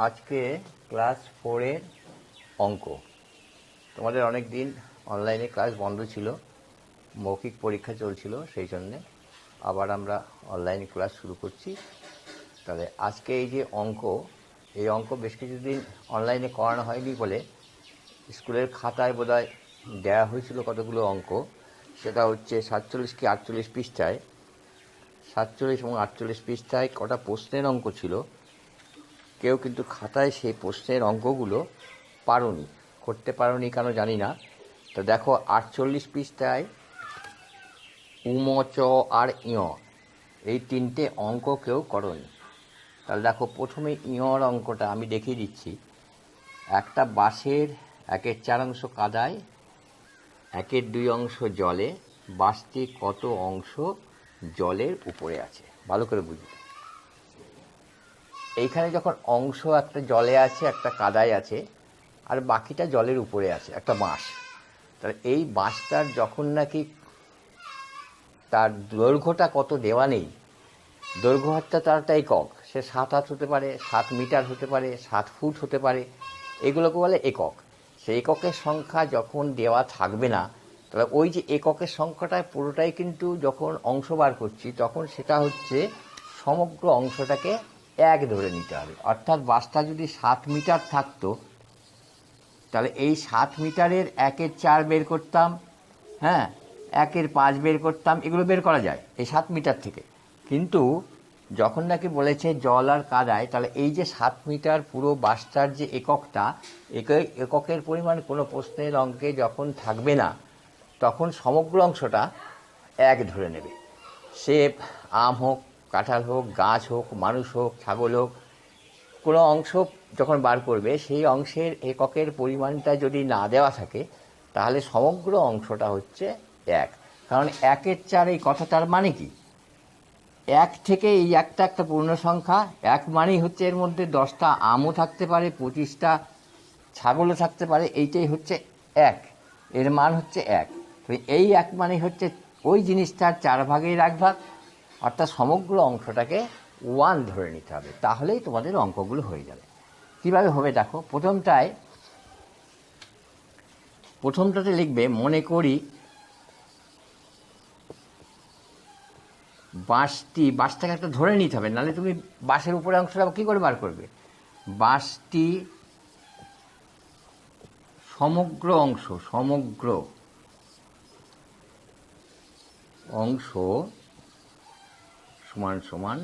আজকে ক্লাস 4-এর অঙ্ক। তোমাদের অনেক দিন অনলাইনে ক্লাস বন্ধ ছিল, মৌখিক পরীক্ষা চলছিল, সেই জন্যে আবার আমরা অনলাইনে ক্লাস শুরু করছি। তাহলে আজকে এই যে অঙ্ক, এই অঙ্ক বেশ কিছুদিন অনলাইনে করানো হয়নি বলে স্কুলের খাতায় বোধহয় দেওয়া হয়েছিল কতগুলো অঙ্ক। সেটা হচ্ছে 47 কি 48 পৃষ্ঠায়, 47 এবং 48 পৃষ্ঠায় কটা প্রশ্নের অঙ্ক ছিল। কেউ কিন্তু খাতায় সেই প্রশ্নের অঙ্কগুলো করতে পারোনি কেন জানি না। তো দেখো 48 পৃষ্ঠায় উম, চ আর ইয় এই তিনটে অঙ্ক কেউ করনি। তাহলে দেখো প্রথমে ইয়র অঙ্কটা আমি দেখিয়ে দিচ্ছি। একটা বাঁশের 1/4 অংশ কাদায়, 1/2 অংশ জলে, বাঁশটি কত অংশ জলের উপরে আছে, ভালো করে বুঝবে। এইখানে যখন অংশ একটা জলে আছে, একটা কাদায় আছে, আর বাকিটা জলের উপরে আছে, একটা বাঁশ। তাহলে এই বাঁশটার যখন নাকি তার দৈর্ঘ্যটা কত দেওয়া নেই, দৈর্ঘ্য হচ্ছে তার একটা একক, সে 7 হাত হতে পারে, 7 মিটার হতে পারে, 7 ফুট হতে পারে, এগুলোকে বলে একক। সেই এককের সংখ্যা যখন দেওয়া থাকবে না, তাহলে ওই যে এককের সংখ্যাটা পুরোটাই কিন্তু যখন অংশ বার করছি তখন সেটা হচ্ছে সমগ্র অংশটাকে 1 ধরে নিতে হবে। অর্থাৎ বাঁশটা যদি 7 মিটার থাকতো, তাহলে এই 7 মিটারের 1/4 বের করতাম, হ্যাঁ, 1/5 বের করতাম, এগুলো বের করা যায় এই 7 মিটার থেকে। কিন্তু যখন নাকি বলেছে জল আর কাদায়, তাহলে এই যে 7 মিটার পুরো বাঁশটার যে এককটা, এককের পরিমাণ কোনো প্রশ্নের অঙ্কে যখন থাকবে না, তখন সমগ্র অংশটা 1 ধরে নেবে। সে আম হোক, কাঁঠাল হোক, গাছ হোক, মানুষ হোক, ছাগল হোক, কোনো অংশ যখন বার করবে সেই অংশের এককের পরিমাণটা যদি না দেওয়া থাকে, তাহলে সমগ্র অংশটা হচ্ছে 1। কারণ 1/4 এই কথাটার মানে কি, 1 থেকে এই একটা একটা পূর্ণ সংখ্যা। 1 মানেই হচ্ছে এর মধ্যে 10টা আমও থাকতে পারে, 25টা ছাগলও থাকতে পারে, এইটাই হচ্ছে 1, এর মান হচ্ছে 1। তো এই 1 মানে হচ্ছে ওই জিনিসটার 4 ভাগের 1 ভাগ, অর্থাৎ সমগ্র অংশটাকে 1 ধরে নিতে হবে, তাহলেই তোমাদের অঙ্কগুলো হয়ে যাবে। কীভাবে হবে দেখো, প্রথমটাতে লিখবে, মনে করি বাঁশটাকে একটা ধরে নিতে হবে, নাহলে তুমি বাঁশের উপরে অংশটা কী করে বার করবে। বাঁশটি সমগ্র অংশ সমান সমান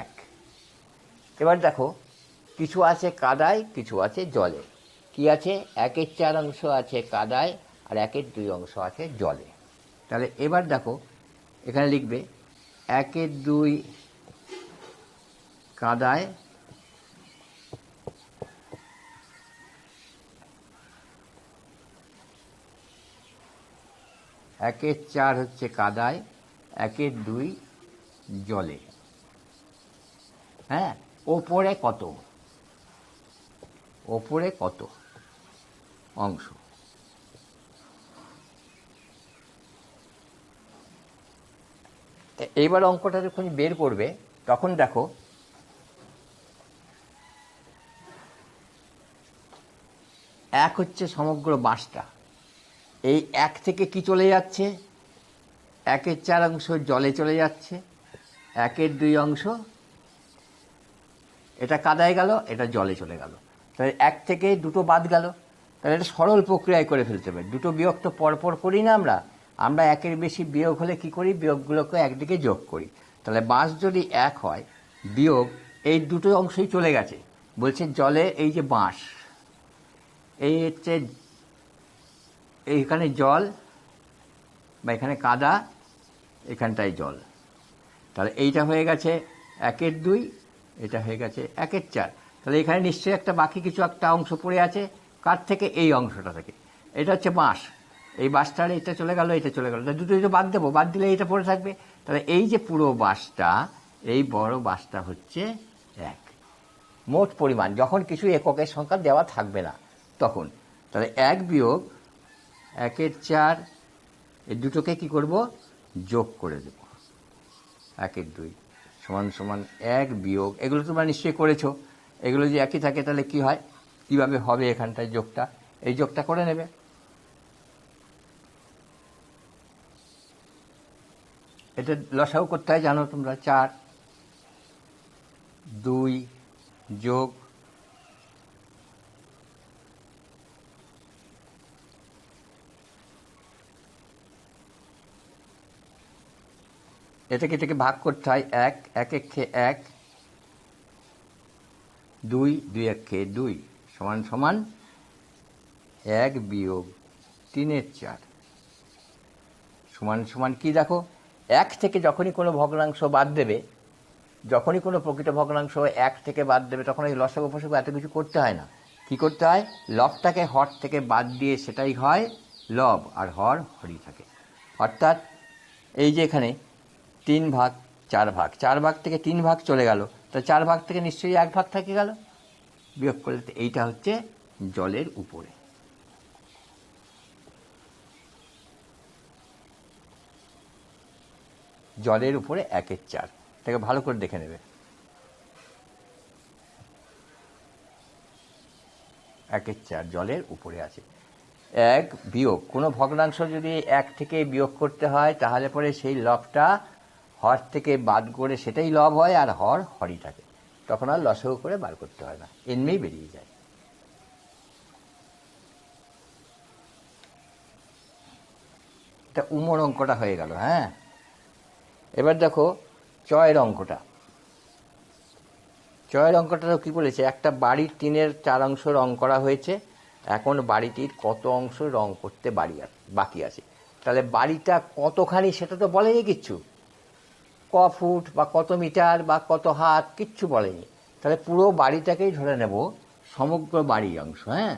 1। এবার দেখো কিছু আছে কাদায়, কিছু আছে জলে। কি আছে, 1/4 অংশ আছে কাদায় আর 1/2 অংশ আছে জলে। তাহলে এবার দেখো এখানে লিখবে 1/2 কাদায়, 1/4 হচ্ছে কাদায়, 1/2 জলে। হ্যাঁ, ওপরে কত অংশ। এইবার অঙ্কটা যখন বের করবে, তখন দেখো 1 হচ্ছে সমগ্র বাঁশটা। এই 1 থেকে কি চলে যাচ্ছে, 1/4 অংশ জলে চলে যাচ্ছে, 1/2 অংশ এটা কাদায় গেল, এটা জলে চলে গেল। তাহলে 1 থেকে 2টো বাদ গেল। তাহলে এটা সরল প্রক্রিয়ায় করে ফেলতে হবে। 2টো বিয়োগ তো পরপর করি না আমরা 1-এর বেশি বিয়োগ হলে কি করি, বিয়োগগুলোকে একদিকে যোগ করি। তাহলে বাঁশ যদি 1 হয়, বিয়োগ এই 2টো অংশই চলে গেছে। বলছে জলে এই যে বাঁশ, এই হচ্ছে এইখানে জল বা এখানে কাদা, এখানটায় জল। তাহলে এইটা হয়ে গেছে 1/2, এটা হয়ে গেছে 1/4। তাহলে এখানে নিশ্চয়ই একটা বাকি কিছু একটা অংশ পড়ে আছে, কার থেকে, এই অংশটা থেকে। এটা হচ্ছে বাঁশ, এই বাঁশটার এটা চলে গেল, এটা চলে গেল, দুটো দুটো বাদ দেবো, বাদ দিলে এইটা পড়ে থাকবে। তাহলে এই যে পুরো বাঁশটা, এই বড় বাঁশটা হচ্ছে 1। মোট পরিমাণ যখন কিছু এককের সংখ্যা দেওয়া থাকবে না তখন। তাহলে 1 বিয়োগ 1/4, এই দুটোকে কি করব, যোগ করে দেব। 1/2 সমান সমান 1 বিয়োগ, এগুলো তোমরা নিশ্চয়ই করেছো। এগুলো যদি একই থাকে তাহলে কি হয়, কিভাবে হবে এখানটায় যোগটা, এই যোগটা করে নেবে। এটা লসাগু করতে হয় জানো তোমরা, 4 2 যোগ এটাকে ভাগ করতে হয় 1 1 খেয়ে 1, 2 2 খেয়ে 2 সমান সমান 1 বিয়োগ 3/4 সমান সমান কি দেখো, 1 থেকে যখনই কোনো ভগ্নাংশ বাদ দেবে, যখনই কোনো প্রকৃত ভগ্নাংশ 1 থেকে বাদ দেবে, তখন এই লসাগু ফসাগু এত কিছু করতে হয় না। কি করতে হয়, লবটাকে হর থেকে বাদ দিয়ে সেটাই হয় লব, আর হর হরই থাকে। অর্থাৎ এই যে এখানে 3 ভাগ 4 ভাগ, 4 ভাগ থেকে 3 ভাগ চলে গেল, তা 4 ভাগ থেকে নিশ্চয়ই 1 ভাগ থেকে গেল, বিয়োগ করলে এইটা হচ্ছে জলের উপরে। জলের উপরে 1/4, এটাকে ভালো করে দেখে নেবে। 1/4 জলের উপরে আছে। 1 বিয়োগ কোনো ভগ্নাংশ যদি 1 থেকে বিয়োগ করতে হয়, তাহলে পরে সেই লবটা হর থেকে বাদ করে সেটাই লব হয়, আর হর হরই থাকে, তখন আর লসাগু করে বার করতে হয় না, এমনিই বেরিয়ে যায়। এটা উমর অঙ্কটা হয়ে গেল। হ্যাঁ, এবার দেখো চয়ের অঙ্কটা। চয়ের অঙ্কটাও কি বলেছে, একটা বাড়ির টিনের 4 অংশ রং করা হয়েছে, এখন বাড়িটির কত অংশ রং করতে বাকি আছে। তাহলে বাড়িটা কতখানি সেটা তো বলেনি কিচ্ছু, ক ফুট বা কত মিটার বা কত হাত কিচ্ছু বলেনি। তাহলে পুরো বাড়িটাকেই ধরে নেব সমগ্র বাড়ির অংশ। হ্যাঁ,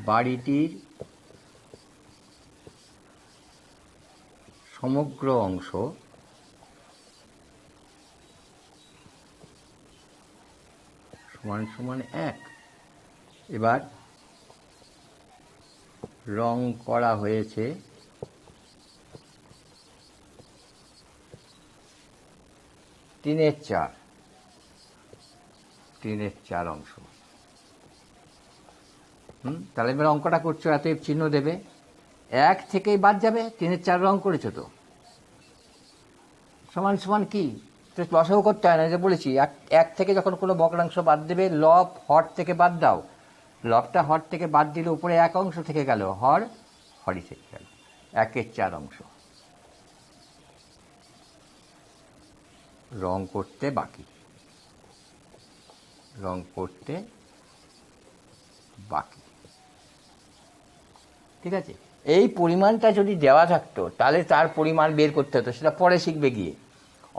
বাড়িটির সমগ্র অংশ সমান সমান 1। এবার রং করা হয়েছে 3/4, 3/4 অংশ। তাহলে এবার অঙ্কটা করছো, এত চিহ্ন দেবে, 1 থেকেই বাদ যাবে, 3/4 রং করেছো তো, সমান সমান কি, লসাগু করতে হয় না, যে বলেছি 1 থেকে যখন কোনো ভগ্নাংশ বাদ দেবে, লব হর থেকে বাদ দাও, লবটা হর থেকে বাদ দিলে উপরে 1 অংশ থেকে গেল, হর হরই থেকে গেল, 1/4 অংশ রং করতে বাকি, রং করতে বাকি। ঠিক আছে, এই পরিমাণটা যদি দেওয়া থাকতো তাহলে তার পরিমাণ বের করতে হতো, সেটা পরে শিখবে গিয়ে।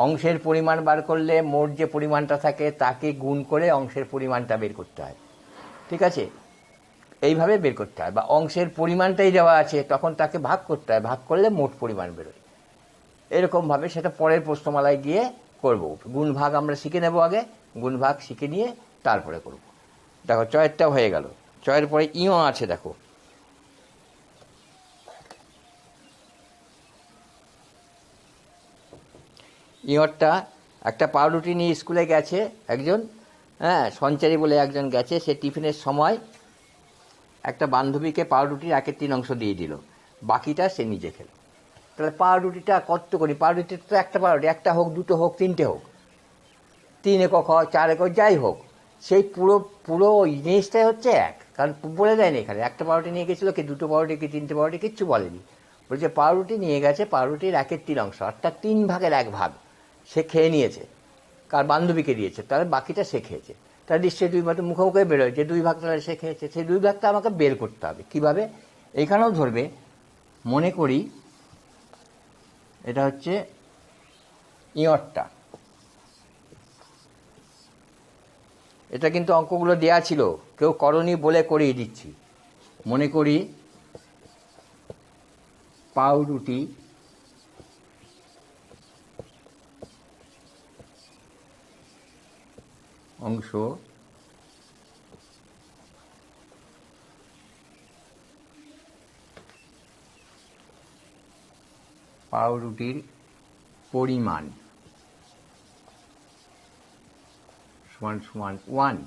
অংশের পরিমাণ বার করলে মোট যে পরিমাণটা থাকে তাকে গুণ করে অংশের পরিমাণটা বের করতে হয়। ঠিক আছে, এইভাবে বের করতে হয়। বা অংশের পরিমাণটাই দেওয়া আছে, তখন তাকে ভাগ করতে হয়, ভাগ করলে মোট পরিমাণ বেরোয়। এরকমভাবে সেটা পরের প্রশ্নমালায় গিয়ে করব। গুণ ভাগ আমরা শিখে নেব আগে, গুণ ভাগ শিখে নিয়ে তারপরে করব। দেখো চয়েরটাও হয়ে গেল, চয়ের পরে ইও আছে। দেখো ইয়রটা, একটা পাউরুটি নিয়ে স্কুলে গেছে একজন, হ্যাঁ সঞ্চারী বলে একজন গেছে, সে টিফিনের সময় একটা বান্ধবীকে পাউরুটির 1/3 অংশ দিয়ে দিল, বাকিটা সে নিজে খেল। তাহলে পাউরুটিটা কত করি, পাউরুটিটা তো একটা পাউরুটি, একটা হোক, দুটো হোক, 3টে হোক, 3 একক হয়, 4 একক যাই হোক, সেই পুরো পুরো জিনিসটাই হচ্ছে 1। কারণ বলে দেয়নি এখানে একটা পাউরুটি নিয়ে গেছিলো কি, 2টো পাউরুটি কি, 3টে পাউরুটি, কিচ্ছু বলেনি। বলছে পাউরুটি নিয়ে গেছে, পাউরুটির 1/3 অংশ, অর্থাৎ 3 ভাগের 1 ভাগ সে খেয়ে নিয়েছে, কার বান্ধবীকে দিয়েছে, তাহলে বাকিটা সে খেয়েছে। তার নিশ্চয়ই 2 ভাগ মুখোমুখি বেরোয়, যে 2 ভাগ তাহলে সে খেয়েছে, সেই 2 ভাগটা আমাকে বের করতে হবে। কীভাবে, এইখানেও ধরবে, মনে করি এটা হচ্ছে ইয়রটা, এটা কিন্তু অঙ্কগুলো দেয়া ছিল, কেউ করনি বলে করিয়ে দিচ্ছি। মনে করি পাউরুটি অংশ পাউরুটির পরিমাণ সমান সমান 1।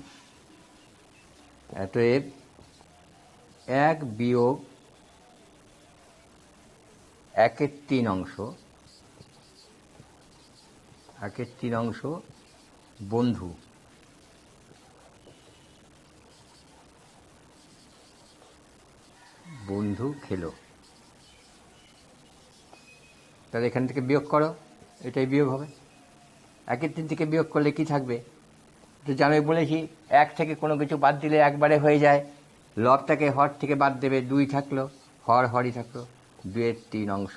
অতএব 1 বিয়োগ 1/3 অংশ, 1/3 অংশ বন্ধু। বন্ধু খেলো। তাহলে এখান থেকে বিয়োগ করো, এটাই বিয়োগ হবে। 1/3 থেকে বিয়োগ করলে কি থাকবে? তো জানো বলেছি 1 থেকে কোনো কিছু বাদ দিলে একবারে হয়ে যায়। লবটাকে হর থেকে বাদ দেবে, 2 থাকলো, হরই থাকলো। 2/3 অংশ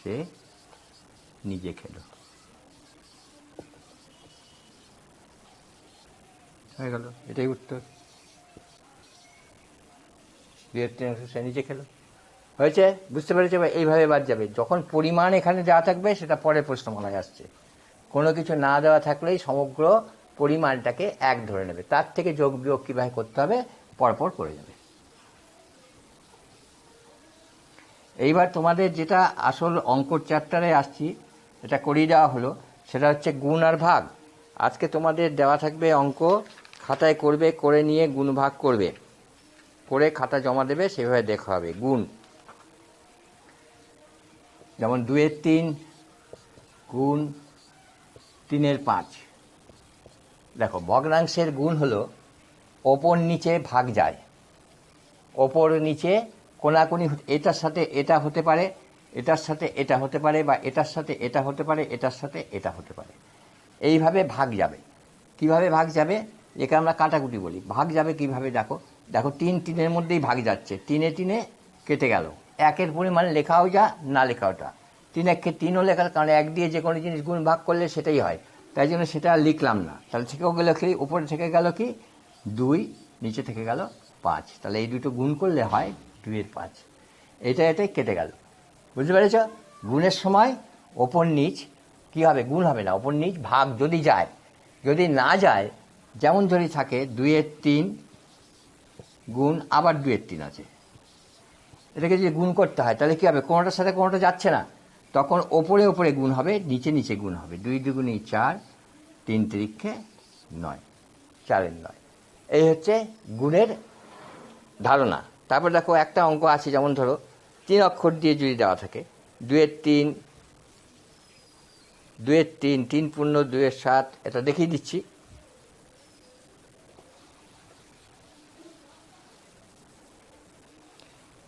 সে নিজে খেলো, হয়ে গেল। এটাই উত্তর। 2/3 অংশ সে নিজে খেলো। হয়েছে? বুঝতে পেরেছে? এইভাবে বাদ যাবে। যখন পরিমাণ এখানে দেওয়া থাকবে সেটা পরে প্রশ্নমালায় আসছে। কোনো কিছু না দেওয়া থাকলেই সমগ্র পরিমাণটাকে 1 ধরে নেবে। তার থেকে যোগ বিয়োগ কীভাবে করতে হবে পরপর করে যাবে। এইবার তোমাদের যেটা আসল অঙ্কর চ্যাপ্টারে আসছি, এটা করিয়ে দেওয়া হলো, সেটা হচ্ছে গুণ আর ভাগ। আজকে তোমাদের দেওয়া থাকবে অঙ্ক, খাতায় করবে, করে নিয়ে গুণ ভাগ করবে, করে খাতা জমা দেবে, সেভাবে দেখা হবে। গুণ, যেমন 2/3 গুণ 3/5। দেখো ভগ্নাংশের গুণ হলো ওপর নিচে ভাগ যায়, ওপর নিচে কোনাকুনি, এটার সাথে এটা হতে পারে, এটার সাথে এটা হতে পারে, বা এটার সাথে এটা হতে পারে, এটার সাথে এটা হতে পারে। এইভাবে ভাগ যাবে। কিভাবে ভাগ যাবে? একে আমরা কাটাকুটি বলি। ভাগ যাবে কিভাবে? দেখো দেখো 3 3-এর মধ্যেই ভাগ যাচ্ছে, 3-এ কেটে গেল। 1-এর পরিমাণ লেখাও যা, না লেখাও তা। 3-1-কে 3ও লেখা, কারণ 1 দিয়ে যে কোনো জিনিস গুণ ভাগ করলে সেটাই হয়, তাই জন্য সেটা আর লিখলাম না। তাহলে থেকেও গেল কি, উপরে থেকে গেল কি 2, নিচে থেকে গেল 5। তাহলে এই দুটো গুণ করলে হয় 2/5। এটাই কেটে গেল। বুঝতে পেরেছ? গুণের সময় ওপর নিচ কী হবে? গুণ হবে না, ওপর নিচ ভাগ যদি যায়। যদি না যায়, যেমন ধরি থাকে 2/3 গুণ আবার 2/3 আছে, এটাকে যদি গুণ করতে হয় তাহলে কী হবে? কোনোটার সাথে কোনোটা যাচ্ছে না, তখন ওপরে ওপরে গুণ হবে, নিচে নিচে গুণ হবে। 2 2 4, 3 3 9, 4 9। এই হচ্ছে গুণের ধারণা। তারপর দেখো একটা অঙ্ক আছে, যেমন ধরো 3 অক্ষর দিয়ে যদি দেওয়া থাকে, 2/3 2/3 3 পূর্ণ 2/7, এটা দেখিয়ে দিচ্ছি।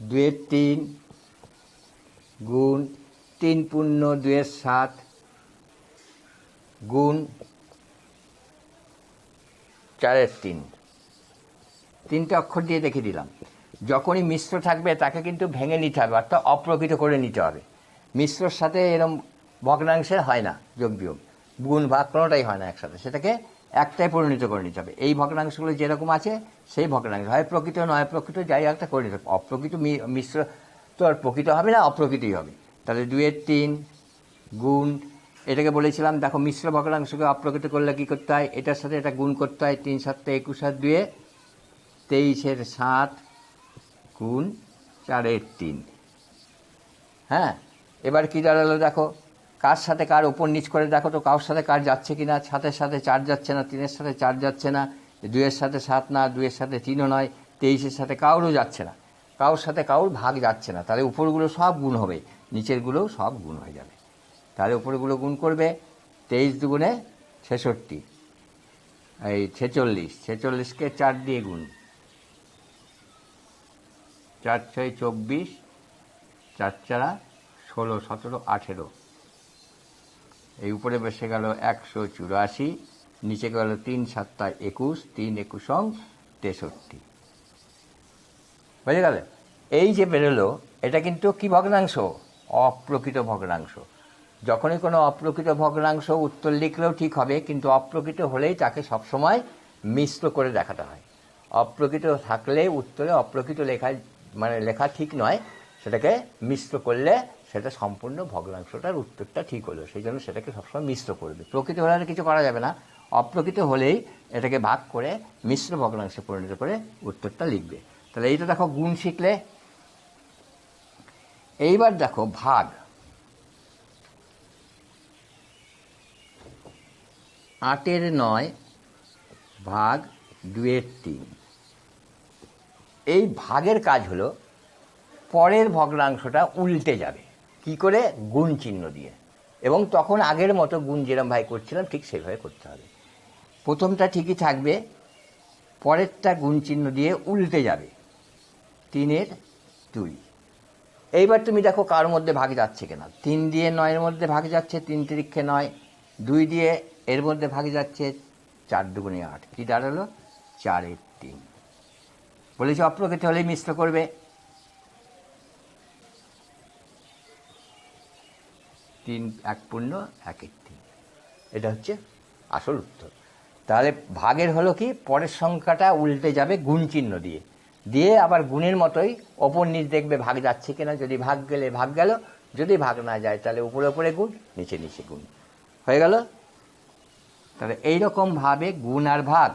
দুয়ের 3 গুণ 3 পূর্ণ 2/7 গুণ 4/3। 3টে অক্ষর দিয়ে দেখিয়ে দিলাম। যখনই মিশ্র থাকবে তাকে কিন্তু ভেঙে নিতে হবে, অর্থাৎ অপ্রকৃত করে নিতে হবে। মিশ্রর সাথে এরম ভগ্নাংশের হয় না যোগ বিয়োগ, গুণ ভাগ কোনোটাই হয় না একসাথে, সেটাকে একটাই পরিণত করে নিতে হবে। এই ভগ্নাংশগুলো যেরকম আছে সেই ভগ্নাংশ, হয় প্রকৃত নয় প্রকৃত, যাই একটা করে নিতে হবে। অপ্রকৃত মিশ্র তো আর প্রকৃত হবে না, অপ্রকৃতই হবে। তাহলে 2/3 গুণ, এটাকে বলেছিলাম দেখো মিশ্র ভগ্নাংশকে অপ্রকৃত করলে কী করতে হয়? এটার সাথে এটা গুণ করতে হয়। 3 7 21 আর 2 23/7 গুণ 4/3। হ্যাঁ, এবার কী দাঁড়ালো দেখো, কার সাথে কার ওপর নিচ করে দেখো তো, কারোর সাথে কার যাচ্ছে কি না। 7-এর সাথে 4 যাচ্ছে না, 3-এর সাথে 4 যাচ্ছে না, 2-এর সাথে 7 না, 2-এর সাথে 3ও নয়, 23-এর সাথে কারোরও যাচ্ছে না, কারোর সাথে কারোর ভাগ যাচ্ছে না। তাহলে উপরগুলো সব গুণ হবে, নিচেরগুলোও সব গুণ হয়ে যাবে। তাহলে উপরগুলো গুণ করবে, 23 2 66, এই 46, 46কে 4 দিয়ে গুণ, 4 6 24, 4 4 16 17 18, এই উপরে বসে গেল 184, নিচে গেল 3 7 21, 3 21 63। বুঝে গেল? এই যে বেরোলো, এটা কিন্তু কি ভগ্নাংশ? অপ্রকৃত ভগ্নাংশ। যখনই কোনো অপ্রকৃত ভগ্নাংশ উত্তর লিখলেও ঠিক হবে, কিন্তু অপ্রকৃত হলেই তাকে সবসময় মিশ্র করে দেখাতে হয়। অপ্রকৃত থাকলে উত্তরে অপ্রকৃত লেখা ঠিক নয়, সেটাকে মিশ্র করলে সেটা সম্পূর্ণ ভগ্নাংশটার উত্তরটা ঠিক হলো। সেই জন্য সেটাকে সবসময় মিশ্র করবে। প্রকৃত হলে কিছু করা যাবে না, অপ্রকৃত হলেই এটাকে ভাগ করে মিশ্র ভগ্নাংশে পরিণত করে উত্তরটা লিখবে। তাহলে এইটা দেখো গুণ শিখলে। এইবার দেখো ভাগ। 8-এর 9 ভাগ 2-এর 3। এই ভাগের কাজ হলো পরের ভগ্নাংশটা উল্টে যাবে কি করে? গুণ চিহ্ন দিয়ে। এবং তখন আগের মতো গুণ যেরকম ভাই করছিলাম ঠিক সেভাবে করতে হবে। প্রথমটা ঠিকই থাকবে, পরেরটা গুণ চিহ্ন দিয়ে উল্টে যাবে। 3-এর 2। এইবার তুমি দেখো কার মধ্যে ভাগ যাচ্ছে কিনা। 3 দিয়ে 9-এর মধ্যে ভাগ যাচ্ছে, 3 তিরিক্ষে 9। 2 দিয়ে এর মধ্যে ভাগ যাচ্ছে, 4 দুগুণে 8। কি দাঁড়ালো? 4-এর 3। বলেছি অপ্রকৃত হলেই মিশ্র করবে। 3 1 পূর্ণ 1-এর 3। এটা হচ্ছে আসল উত্তর। তাহলে ভাগের হলো কি, পরের সংখ্যাটা উল্টে যাবে গুণ চিহ্ন দিয়ে, দিয়ে আবার গুণের মতোই ওপর নিচ দেখবে ভাগ যাচ্ছে কিনা। যদি ভাগ গেলে ভাগ গেল, যদি ভাগ না যায় তাহলে উপরে উপরে গুণ, নিচে নিচে গুণ হয়ে গেল। তাহলে এইরকমভাবে গুণ আর ভাগ।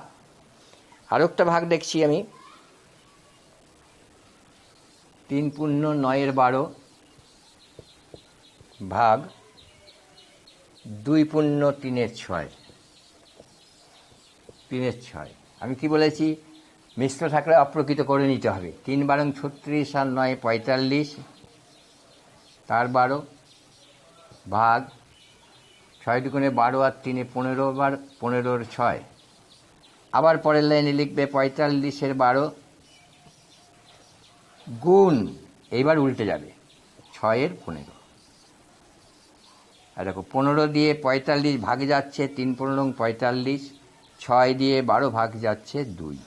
আরও একটা ভাগ দেখছি আমি, 3 পূর্ণ 9-এর 12 ভাগ 2 পূর্ণ 3-এর 6। 3-এর 6। আমি কি বলেছি? মিশ্র থাকলে অপ্রকৃত করে নিতে হবে। 3 বারং 36 আর 9 45, তার 12 ভাগ 6 দুগুণে 12 আর 3-এ 15 বার 15-এর 6। আবার পরের লাইনে লিখবে 45-এর 12 গুণ, এইবার উল্টে যাবে 6-এর 15। আর দেখো 15 দিয়ে 45 ভাগ যাচ্ছে, 3 15 45, 6 দিয়ে 12 ভাগ যাচ্ছে 2।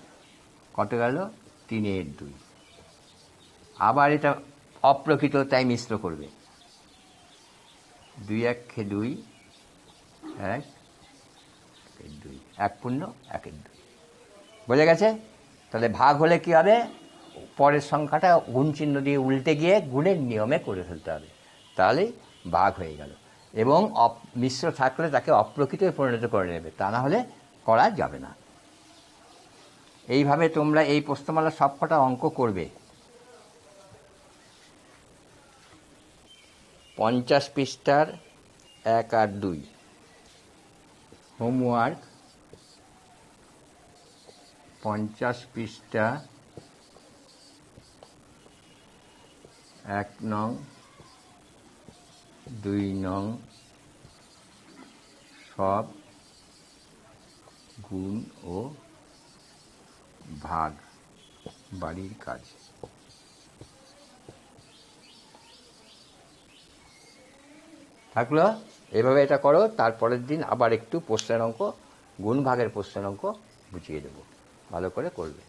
কত গেল? 3-এর 2। আবার এটা অপ্রকৃত, তাই মিশ্র করবে। 2 1 2 1 2, 1 পূর্ণ 1-এর 2। বোঝা গেছে? তাহলে ভাগ হলে কি হবে? পরের সংখ্যাটা গুণ চিহ্ন দিয়ে উল্টে গিয়ে গুণের নিয়মে করে ফেলতে হবে, তাহলেই ভাগ হয়ে গেল। এবং মিশ্র থাকলে তাকে অপ্রকৃত পরিণত করে নেবে, তা না হলে করা যাবে না। এইভাবে তোমরা এই প্রশ্নমালার সবকটা অঙ্ক করবে। 50 পৃষ্ঠার 1 আর 2 হোমওয়ার্ক। 50 পৃষ্ঠা 1 নং 2 নং সব গুণ ও ভাগ বাড়ির কাজ। থাকলো, এভাবে এটা করো। তারপরের দিন আবার একটু প্রশ্নের অঙ্ক, গুণ ভাগের প্রশ্নের অঙ্ক বুঝিয়ে দেবো, ভালো করে করবে।